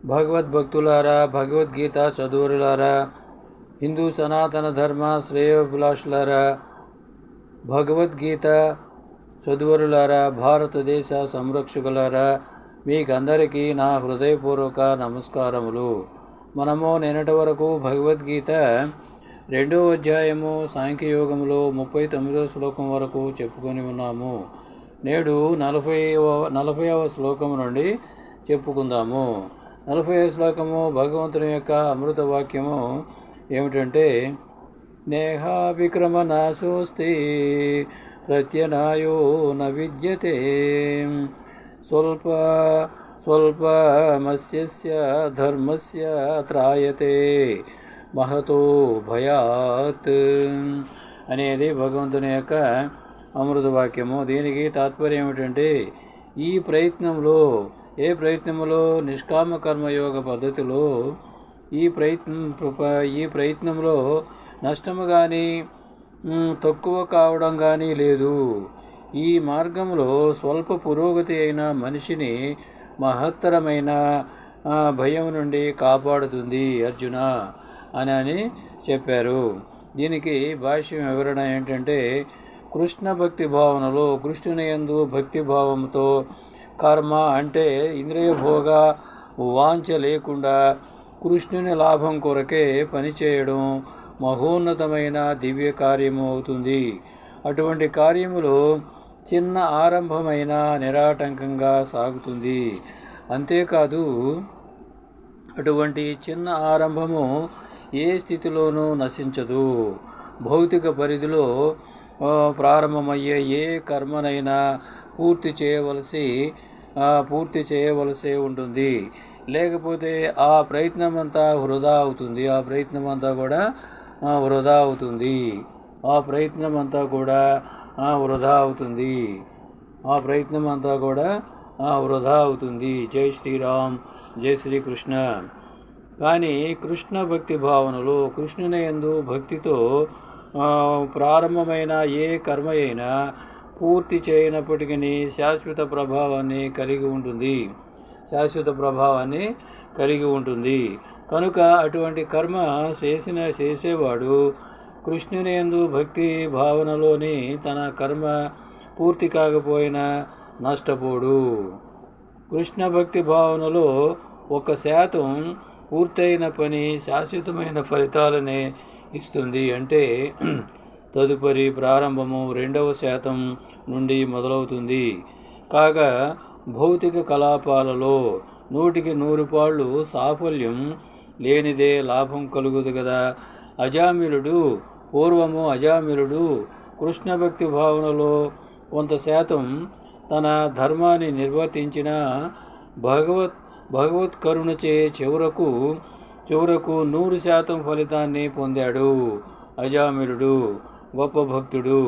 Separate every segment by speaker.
Speaker 1: భగవద్భక్తులారా, భగవద్గీత చదువులారా, హిందూ సనాతన ధర్మ శ్రేయోభిలాషులారా, భగవద్గీత చదువులారా, భారతదేశ సంరక్షకులారా, మీకందరికీ నా హృదయపూర్వక నమస్కారములు. మనము నిన్నటి వరకు భగవద్గీత 2వ అధ్యాయము సాంఖ్యయోగంలో 39వ శ్లోకం వరకు చెప్పుకొని ఉన్నాము. నేడు 40వ శ్లోకం నుండి చెప్పుకుందాము. 40వ శ్లోకము భగవంతుని యొక్క అమృత వాక్యము ఏమిటంటే, నేహా విక్రమ నాశోస్తి ప్రత్యనాయో న విద్యతే స్వల్పమస్య ధర్మస్య త్రాయతే మహతో భయాత్ అనేది భగవంతుని యొక్క అమృత వాక్యము. దీనికి తాత్పర్యం ఏమిటంటే, ఈ ప్రయత్నంలో నిష్కామ కర్మయోగ పద్ధతిలో ఈ ప్రయత్నంలో నష్టము కానీ తక్కువ కావడం కానీ లేదు. ఈ మార్గంలో స్వల్ప పురోగతి అయిన మనిషిని మహత్తరమైన భయం నుండి కాపాడుతుంది అర్జున అని చెప్పారు. దీనికి భాష్యం వివరణ ఏంటంటే, కృష్ణ భక్తి భావనలో కృష్ణుని యందు భక్తి భావంతో కర్మ అంటే ఇంద్రియ భోగ వాంఛ లేకుండా కృష్ణుని లాభం కొరకే పనిచేయడం మహోన్నతమైన దివ్య కార్యము అవుతుంది. అటువంటి కార్యములో చిన్న ఆరంభమైన నిరాటంకంగా సాగుతుంది. అంతేకాదు, అటువంటి చిన్న ఆరంభము ఏ స్థితిలోనూ నశించదు. భౌతిక పరిధిలో ప్రారంభమయ్యే ఏ కర్మనైనా పూర్తి చేయవలసి ఉంటుంది. లేకపోతే ఆ ప్రయత్నమంతా వృధా అవుతుంది. ఆ ప్రయత్నమంతా కూడా వృధా అవుతుంది. జై శ్రీరామ్, జై శ్రీకృష్ణ. కానీ కృష్ణ భక్తి భావనలో కృష్ణుని యందు భక్తితో ప్రారంభమైన ఏ కర్మ అయినా పూర్తి చేయనప్పటికీ శాశ్వత ప్రభావాన్ని కలిగి ఉంటుంది. కనుక అటువంటి కర్మ చేసేవాడు కృష్ణుని యందు భక్తి భావనలోని తన కర్మ పూర్తి కాకపోయినా నష్టపోడు. కృష్ణ భక్తి భావనలో 1% పూర్తయిన పని శాశ్వతమైన ఫలితాలనే ఇస్తుంది. అంటే తదుపరి ప్రారంభము 2% నుండి మొదలవుతుంది. కాగా భౌతిక కలాపాలలో 100కి 100 పాళ్ళు సాఫల్యం లేనిదే లాభం కలుగుదు కదా. పూర్వము అజామిలుడు కృష్ణ భక్తి భావనలో కొంత శాతం తన ధర్మాన్ని నిర్వర్తించిన భగవత్ కరుణచే చివరకు 100% ఫలితాన్ని పొందాడు. అజామిలుడు గొప్ప భక్తుడు.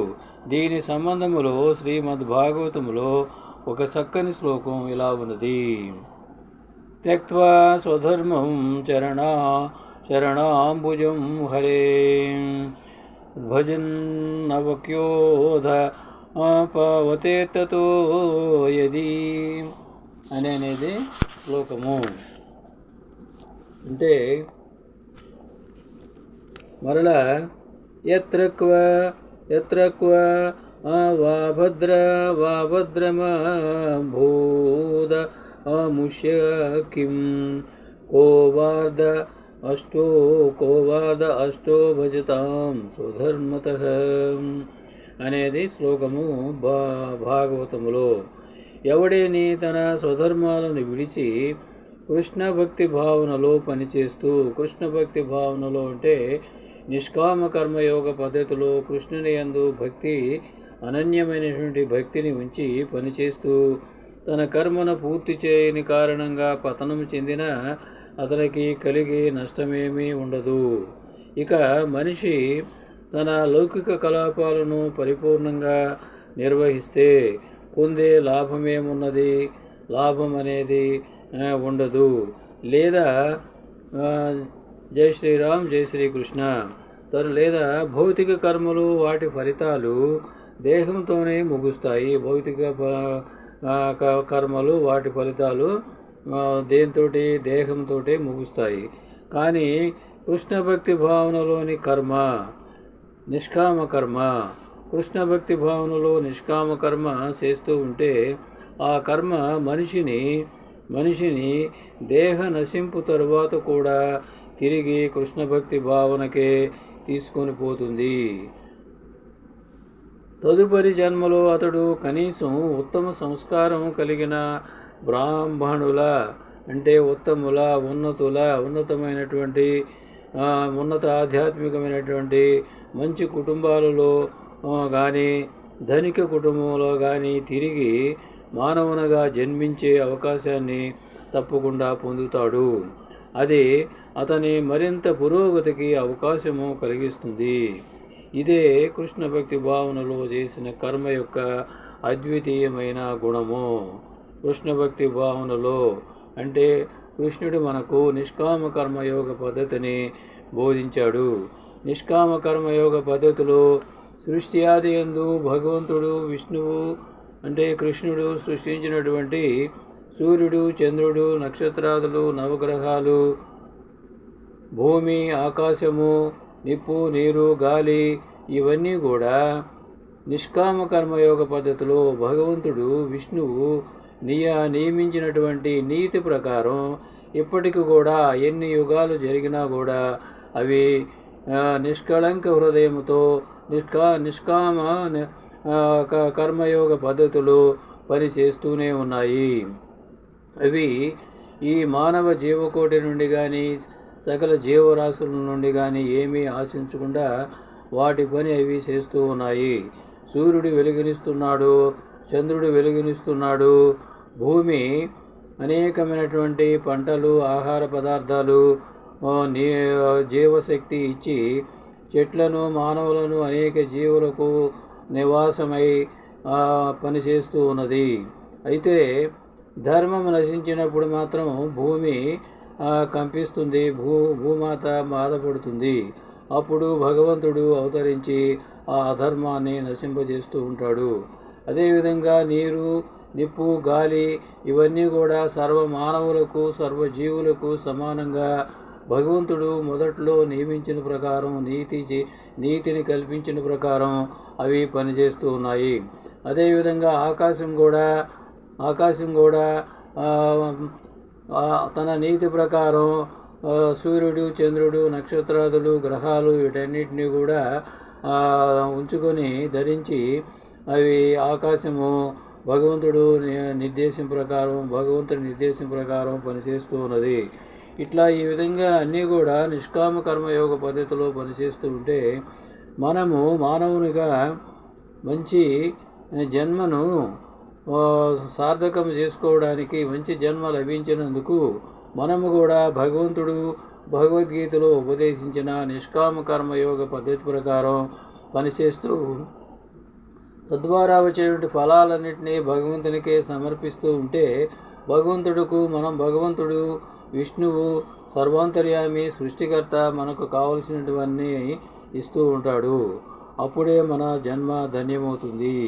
Speaker 1: దీని సంబంధములో శ్రీమద్ భాగవతములో ఒక చక్కని శ్లోకం ఇలా ఉన్నది. త్యక్త్వా స్వధర్మం చరణాంబుజం హరే భజన్నవక్యోధ పవతే తతో యది అనేది శ్లోకము. అంటే మరలా ఎత్ర క్వ వాభద్రమభూద అముష్య కిం కోవార్ధ అష్టో భజతాం స్వధర్మతః అనేది శ్లోకము భాగవతములో. ఎవడేని తన స్వధర్మాలను విడిచి కృష్ణ భక్తి భావనలో పనిచేస్తూ, కృష్ణ భక్తి భావనలో అంటే నిష్కామ కర్మయోగ పద్ధతిలో కృష్ణుని యందు భక్తి అనన్యమైనటువంటి భక్తిని ఉంచి పనిచేస్తూ తన కర్మను పూర్తి చేయని కారణంగా పతనం చెందిన అతనికి కలిగే నష్టమేమీ ఉండదు. ఇక మనిషి తన లౌకిక కలాపాలను పరిపూర్ణంగా నిర్వహిస్తే పొందే లాభమేమున్నది? లాభం అనేది ఉండదు. లేదా జై శ్రీరామ్, జై శ్రీకృష్ణ. లేదా భౌతిక కర్మలు వాటి ఫలితాలు దేహంతోనే ముగుస్తాయి. భౌతిక కర్మలు వాటి ఫలితాలు దేంతోటి దేహంతో ముగుస్తాయి. కానీ కృష్ణ భక్తి భావనలోని కర్మ నిష్కామ కర్మ. కృష్ణ భక్తి భావనలో నిష్కామ కర్మ చేస్తూ ఉంటే ఆ కర్మ మనిషిని దేహ నశింపు తరువాత కూడా తిరిగి కృష్ణ భక్తి భావనకే తీసుకొని పోతుంది. తదుపరి జన్మలో అతడు కనీసం ఉత్తమ సంస్కారం కలిగిన బ్రాహ్మణుల అంటే ఉత్తముల ఉన్నతమైనటువంటి ఉన్నత ఆధ్యాత్మికమైనటువంటి మంచి కుటుంబాలలో కానీ ధనిక కుటుంబంలో కానీ తిరిగి మానవునిగా జన్మించే అవకాశాన్ని తప్పకుండా పొందుతాడు. అది అతని మరింత పురోగతికి అవకాశము కలిగిస్తుంది. ఇదే కృష్ణ భక్తి భావనలో చేసిన కర్మ యొక్క అద్వితీయమైన గుణము. కృష్ణ భక్తి భావనలో అంటే కృష్ణుడు మనకు నిష్కామ కర్మయోగ పద్ధతిని బోధించాడు. నిష్కామ కర్మయోగ పద్ధతిలో సృష్టి ఆది యందు భగవంతుడు విష్ణువు అంటే కృష్ణుడు సృష్టించినటువంటి సూర్యుడు, చంద్రుడు, నక్షత్రాదులు, నవగ్రహాలు, భూమి, ఆకాశము, నిప్పు, నీరు, గాలి ఇవన్నీ కూడా నిష్కామ కర్మయోగ పద్ధతిలో భగవంతుడు విష్ణువు నియమించినటువంటి నీతి ప్రకారం ఇప్పటికి కూడా ఎన్ని యుగాలు జరిగినా కూడా అవి నిష్కళంక హృదయంతో నిష్కామ కర్మయోగ పద్ధతులు పనిచేస్తూనే ఉన్నాయి. అవి ఈ మానవ జీవకోటి నుండి కానీ సకల జీవరాశుల నుండి కానీ ఏమీ ఆశించకుండా వాటి పని అవి చేస్తూ ఉన్నాయి. సూర్యుడు వెలుగునిస్తున్నాడు, చంద్రుడు వెలుగునిస్తున్నాడు, భూమి అనేకమైనటువంటి పంటలు, ఆహార పదార్థాలు, జీవశక్తి ఇచ్చి చెట్లను, మానవులను, అనేక జీవులకు నివాసమై పనిచేస్తూ ఉన్నది. అయితే ధర్మం నశించినప్పుడు మాత్రం భూమి కంపిస్తుంది, భూమాత బాధపడుతుంది. అప్పుడు భగవంతుడు అవతరించి ఆ అధర్మాన్ని నశింపజేస్తూ ఉంటాడు. అదేవిధంగా నీరు, నిప్పు, గాలి ఇవన్నీ కూడా సర్వ మానవులకు, సర్వజీవులకు సమానంగా భగవంతుడు మొదట్లో నియమించిన ప్రకారం నీతిని కల్పించిన ప్రకారం అవి పనిచేస్తూ ఉన్నాయి. అదేవిధంగా ఆకాశం కూడా తన నీతి ప్రకారం సూర్యుడు, చంద్రుడు, నక్షత్రాదులు, గ్రహాలు వీటన్నిటినీ కూడా ఉంచుకొని ధరించి అవి ఆకాశము భగవంతుడి నిర్దేశం ప్రకారం పనిచేస్తూ ఉన్నది. ఇట్లా ఈ విధంగా అన్నీ కూడా నిష్కామ కర్మయోగ పద్ధతిలో పనిచేస్తూ ఉంటే మనము మానవునిగా మంచి జన్మను సార్థకం చేసుకోవడానికి మంచి జన్మ లభించినందుకు మనము కూడా భగవంతుడు భగవద్గీతలో ఉపదేశించిన నిష్కామ కర్మయోగ పద్ధతి ప్రకారం పనిచేస్తూ తద్వారా వచ్చేటువంటి ఫలాలన్నింటినీ భగవంతునికే సమర్పిస్తూ ఉంటే భగవంతుడు విష్ణువు సర్వాంతర్యామి, సృష్టికర్త మనకు కావలసినటువన్నీ ఇస్తూ ఉంటాడు. అప్పుడే మన జన్మ ధన్యమవుతుంది.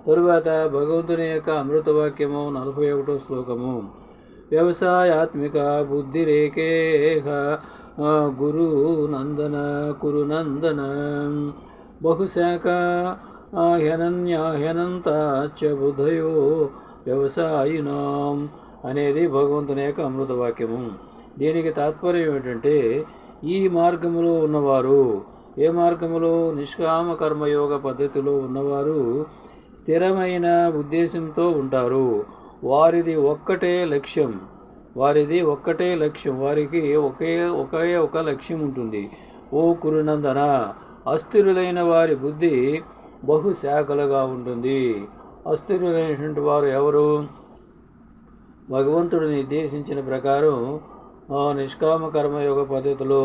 Speaker 1: తరువాత భగవంతుని యొక్క అమృతవాక్యము 41వ శ్లోకము. వ్యవసాయాత్మిక బుద్ధిరేకేహ గురు నందన కురునందన బహుశాఖ హ్యనంతాచ బుధయో వ్యవసాయినాం అనేది భగవంతుని యొక్క అమృతవాక్యము. దీనికి తాత్పర్యం ఏమిటంటే ఈ మార్గములో ఉన్నవారు, ఏ మార్గములో నిష్కామ కర్మయోగ పద్ధతిలో ఉన్నవారు స్థిరమైన ఉద్దేశంతో ఉంటారు. వారిది ఒక్కటే లక్ష్యం, వారికి ఒకే ఒక లక్ష్యం ఉంటుంది. ఓ కురునందన, అస్థిరులైన వారి బుద్ధి బహుశాఖలుగా ఉంటుంది. అస్థిరులైనటువంటి వారు ఎవరు? భగవంతుడు నిర్దేశించిన ప్రకారం నిష్కామ కర్మయోగ పద్ధతిలో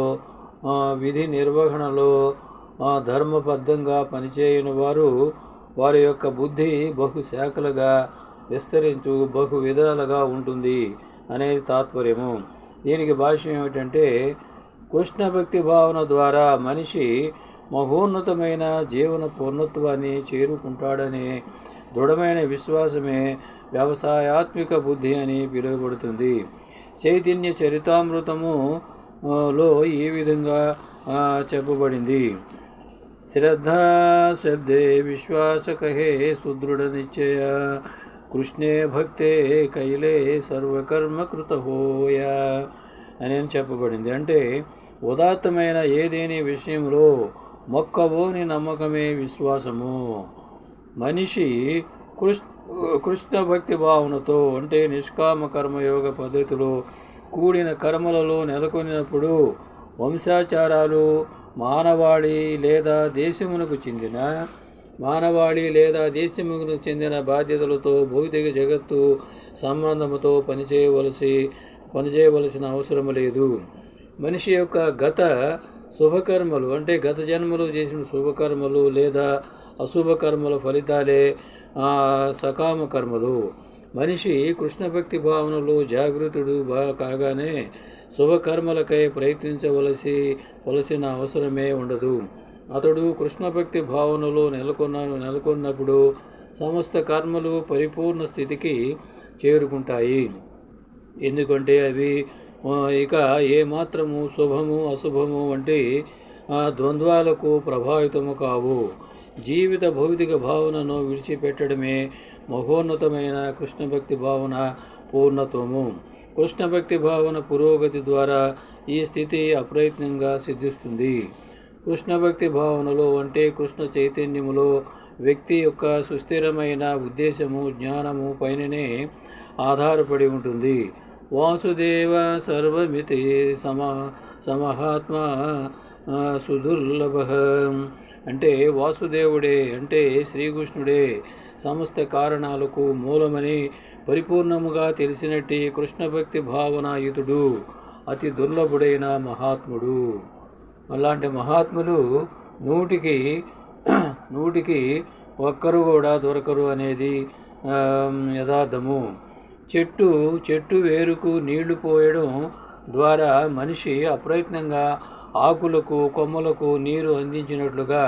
Speaker 1: విధి నిర్వహణలో ధర్మబద్ధంగా పనిచేయని వారి యొక్క బుద్ధి బహుశాఖలుగా విస్తరించు బహు విధాలుగా ఉంటుంది అనేది తాత్పర్యము. దీనికి భాష్యం ఏమిటంటే కృష్ణ భక్తి భావన ద్వారా మనిషి మహోన్నతమైన జీవన పూర్ణత్వాన్ని చేరుకుంటాడనే దృఢమైన విశ్వాసమే వ్యవసాయాత్మిక బుద్ధి అని పిలువబడుతుంది. చైతన్య చరితామృతము లో ఈ విధంగా చెప్పబడింది. శ్రద్ధా శబ్దే విశ్వాస కహే సుదృఢ నిశ్చయ కృష్ణే భక్తే కైలే సర్వకర్మ కృత హోయ అని చెప్పబడింది. అంటే ఉదాత్తమైన ఏదేని విషయంలో మొక్కవోని నమ్మకమే విశ్వాసము. మనిషి కృష్ణ భక్తి భావనతో అంటే నిష్కామ కర్మయోగ పద్ధతిలో కూడిన కర్మలలో నెలకొనినప్పుడు వంశాచారాలు మానవాళి లేదా దేశమునకు చెందిన బాధ్యతలతో భౌతిక జగత్తు సంబంధముతో పనిచేయవలసిన అవసరం లేదు. మనిషి యొక్క గత శుభకర్మలు అంటే గత జన్మలు చేసిన శుభకర్మలు లేదా అశుభకర్మల ఫలితాలే సకామ కర్మలు. మనిషి కృష్ణ భక్తి భావనలో జాగృతుడు కాగానే శుభకర్మలకై ప్రయత్నించవలసిన అవసరమే ఉండదు. అతడు కృష్ణ భక్తి భావనలో నెలకొన్నప్పుడు సమస్త కర్మలు పరిపూర్ణ స్థితికి చేరుకుంటాయి. ఎందుకంటే అవి ఇక ఏమాత్రము శుభము అశుభము వంటి ద్వంద్వాలకు ప్రభావితము కావు. జీవిత భౌతిక భావనను విడిచిపెట్టడమే మహోన్నతమైన కృష్ణ భక్తి భావన పూర్ణత్వము. కృష్ణ భక్తి భావన పురోగతి ద్వారా ఈ స్థితి అప్రయత్నంగా సిద్ధిస్తుంది. కృష్ణ భక్తి భావనలో అంటే కృష్ణ చైతన్యములో వ్యక్తి యొక్క సుస్థిరమైన ఉద్దేశము జ్ఞానము పైననే ఆధారపడి ఉంటుంది. వాసుదేవ సర్వమితి సమహాత్మ సుదుర్లభ అంటే వాసుదేవుడే అంటే శ్రీకృష్ణుడే సమస్త కారణాలకు మూలమని పరిపూర్ణముగా తెలిసినట్టి కృష్ణ భక్తి భావనాయుతుడు అతి దుర్లభుడైన మహాత్ముడు. అలాంటి మహాత్ములు నూటికి ఒక్కరు కూడా దొరకరు అనేది యథార్థము. చెట్టు వేరుకు నీళ్లు పోయడం ద్వారా మనిషి అప్రయత్నంగా ఆకులకు కొమ్మలకు నీరు అందించినట్లుగా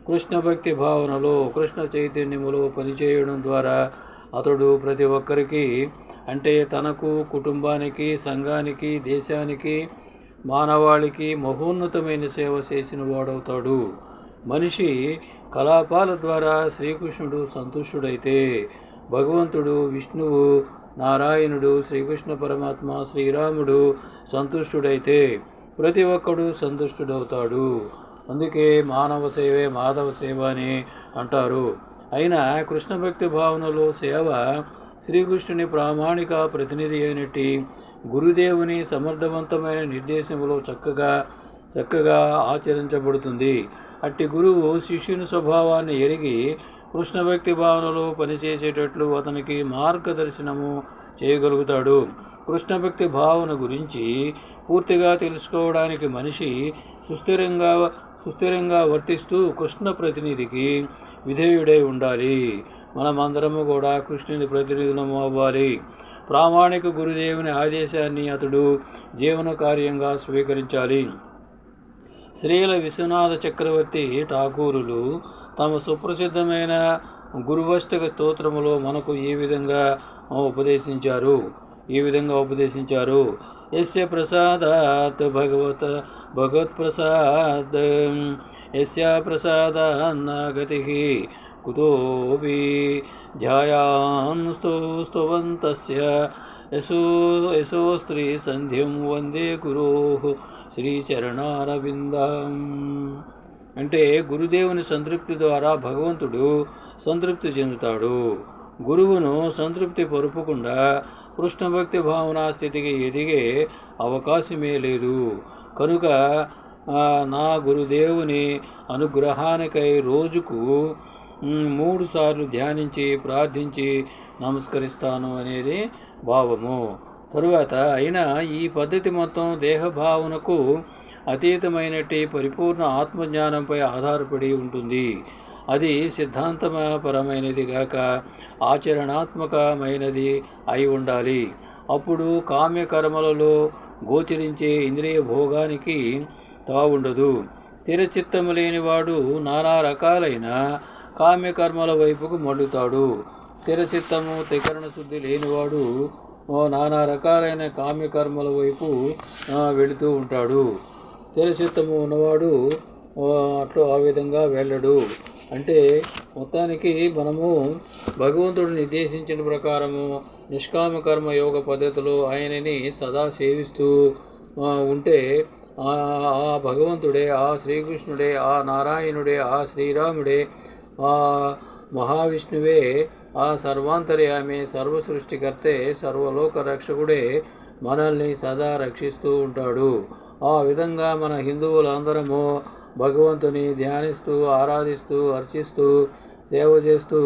Speaker 1: కృష్ణ భక్తి భావనలో కృష్ణ చైతన్యములో పనిచేయడం ద్వారా అతడు ప్రతి ఒక్కరికి అంటే తనకు కుటుంబానికి సంఘానికి దేశానికి మానవాళికి మహోన్నతమైన సేవ చేసిన వాడవుతాడు. మనిషి కలాపాల ద్వారా శ్రీకృష్ణుడు సంతుష్టుడైతే భగవంతుడు విష్ణువు నారాయణుడు శ్రీకృష్ణ పరమాత్మ శ్రీరాముడు సంతుష్టుడైతే ప్రతి ఒక్కడు సంతుష్టుడవుతాడు. అందుకే మానవ సేవే మాధవ సేవ అని అంటారు. అయినా కృష్ణ భక్తి భావనలో సేవ శ్రీకృష్ణుని ప్రామాణిక ప్రతినిధి అయినట్టి గురుదేవుని సమర్థవంతమైన నిర్దేశంలో చక్కగా ఆచరించబడుతుంది. అట్టి గురువు శిష్యుని స్వభావాన్ని ఎరిగి కృష్ణ భక్తి భావనలో పనిచేసేటట్లు అతనికి మార్గదర్శనము చేయగలుగుతాడు. కృష్ణ భక్తి భావన గురించి పూర్తిగా తెలుసుకోవడానికి మనిషి సుస్థిరంగా వర్తిస్తూ కృష్ణ ప్రతినిధికి విధేయుడై ఉండాలి. మనమందరము కూడా కృష్ణుని ప్రతినిధులము అవ్వాలి. ప్రామాణిక గురుదేవుని ఆదేశాన్ని అతడు జీవన కార్యంగా స్వీకరించాలి. శ్రీల విశ్వనాథ చక్రవర్తి ఠాకూరులు తమ సుప్రసిద్ధమైన గురువష్టక స్తోత్రములో మనకు ఈ విధంగా ఉపదేశించారు. యస్య ప్రసాదాత్ భగవత్ప్రసాద్ యస్య ప్రసాదాన్న గతిః కుతోపి ధ్యాయాన్ స్తువంతస్య యశో స్త్రీ సంధ్యం వందే గురోః శ్రీచరణారవిందం. అంటే గురుదేవుని సంతృప్తి ద్వారా భగవంతుడు సంతృప్తి చెందుతాడు. గురువును సంతృప్తి పరుపకుండా కృష్ణ భక్తి భావనా స్థితికి ఎదిగే అవకాశమే లేదు. కనుక నా గురుదేవుని అనుగ్రహానికై రోజుకు 3 సార్లు ధ్యానించి ప్రార్థించి నమస్కరిస్తాను అనేది భావము. తరువాత అయినా ఈ పద్ధతి మొత్తం దేహభావనకు అతీతమైనట్టి పరిపూర్ణ ఆత్మజ్ఞానంపై ఆధారపడి ఉంటుంది. అది సిద్ధాంతపరమైనది గాక ఆచరణాత్మకమైనది అయి ఉండాలి. అప్పుడు కామ్యకర్మలలో గోచరించే ఇంద్రియ భోగానికి తావుండదు. స్థిరచిత్తము లేనివాడు నానా రకాలైన కామ్యకర్మల వైపుకు మళ్ళుతాడు. స్థిరచిత్తము త్రికరణ శుద్ధి లేనివాడు నానా రకాలైన కామ్యకర్మల వైపు వెళుతూ ఉంటాడు. స్థిరచిత్తము ఉన్నవాడు ఆ విధంగా వెళ్ళడు. అంటే మొత్తానికి మనము భగవంతుడు నిర్దేశించిన ప్రకారము నిష్కామ కర్మ యోగ పద్ధతిలో ఆయనని సదా సేవిస్తూ ఉంటే ఆ భగవంతుడే, ఆ శ్రీకృష్ణుడే, ఆ నారాయణుడే, ఆ శ్రీరాముడే, ఆ మహావిష్ణువే, ఆ సర్వాంతర్యామి, సర్వసృష్టికర్తే, సర్వలోక రక్షకుడే మనల్ని సదా రక్షిస్తూ ఉంటాడు. ఆ విధంగా మన హిందువులందరము భగవంతుని ధ్యానిస్తూ, ఆరాధిస్తూ, అర్చిస్తూ, సేవ చేస్తూ,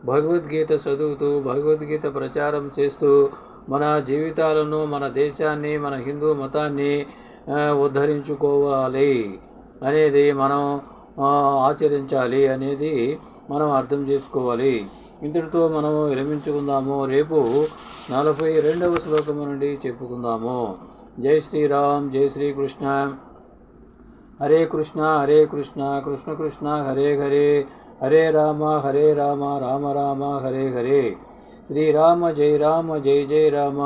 Speaker 1: భగవద్గీత చదువుతూ, భగవద్గీత ప్రచారం చేస్తూ మన జీవితాలను, మన దేశాన్ని, మన హిందూ మతాన్ని ఉద్ధరించుకోవాలి అనేది మనం ఆచరించాలి అనేది మనం అర్థం చేసుకోవాలి. ఇంతటితో మనం విరమించుకుందాము. రేపు 42వ శ్లోకము నుండి చెప్పుకుందాము. జై శ్రీరామ్, జై శ్రీకృష్ణ. హరే కృష్ణ హరే కృష్ణ, కృష్ణ కృష్ణ హరే హరే, హరే రామ రామ రామ హరే హరే. శ్రీరామ జై రామ జై జై రామ,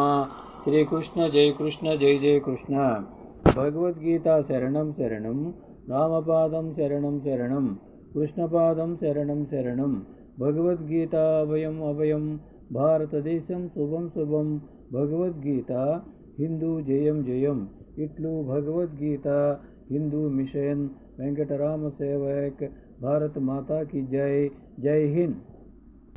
Speaker 1: శ్రీకృష్ణ జై కృష్ణ జై జై కృష్ణ. భగవద్గీత శరణం శరణం, రామపాదం శరణం శరణం, కృష్ణపాదం శరణం శరణం. భగవద్గీత అభయం అభయం, భారతదేశం శుభం శుభం. భగవద్గీత హిందూ జయం జయం. ఇట్లు భగవద్గీత हिंदू मिशन वेंकटराम सेवक। भारत माता की जय। जय हिंद।